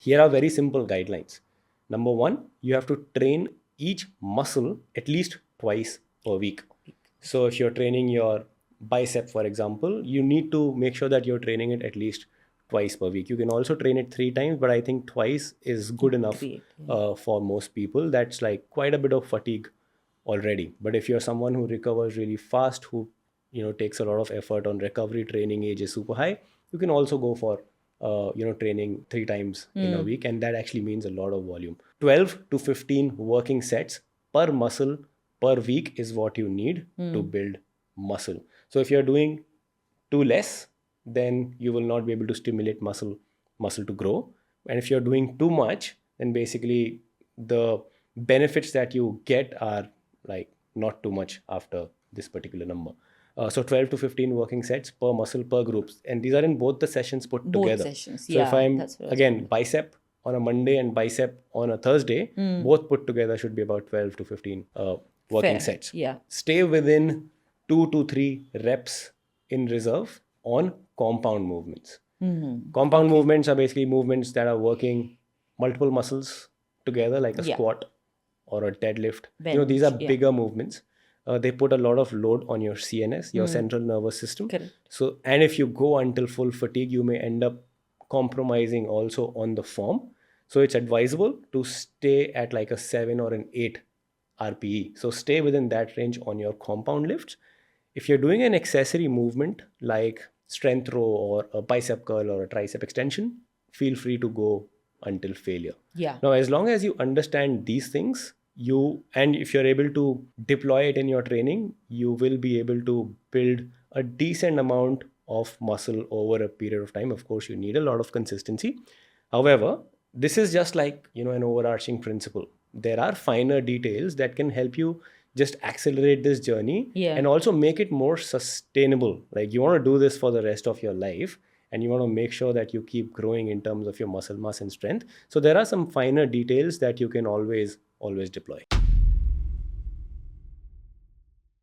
Here are very simple guidelines. Number one, you have to train each muscle at least twice per week. So if you're training your bicep, for example, you need to make sure that you're training it at least twice per week. You can also train it 3 times, but I think twice is good enough Great. for most people. That's like quite a bit of fatigue already. But if you're someone who recovers really fast, who takes a lot of effort on recovery, training age is super high, you can also go for training 3 times in a week, and that actually means a lot of volume. 12 to 15 working sets per muscle per week is what you need to build muscle. So if you're doing too less, then you will not be able to stimulate muscle to grow. And if you're doing too much, then basically the benefits that you get are like not too much after this particular number. So 12 to 15 working sets per muscle per groups, and these are in both the sessions put Both together. sessions, So if yeah, I'm that's what I was again bicep on a Monday and bicep on a Thursday, both put together should be about 12 to 15 working Fair, sets. yeah. Stay within 2 to 3 reps in reserve on compound movements. Compound movements are basically movements that are working multiple muscles together, like a Yeah. squat or a deadlift. Bench, These are yeah. bigger movements. They put a lot of load on your CNS, your central nervous system. Correct. So, and if you go until full fatigue, you may end up compromising also on the form. So, it's advisable to stay at like a 7 or an 8 RPE. So, stay within that range on your compound lifts. If you're doing an accessory movement like strength row or a bicep curl or a tricep extension, feel free to go until failure. Yeah. Now, as long as you understand these things, and if you're able to deploy it in your training, you will be able to build a decent amount of muscle over a period of time. Of course, you need a lot of consistency. However, this is just like, an overarching principle. There are finer details that can help you just accelerate this journey, Yeah. and also make it more sustainable. Like, you want to do this for the rest of your life, and you want to make sure that you keep growing in terms of your muscle mass and strength. So there are some finer details that you can always deploy.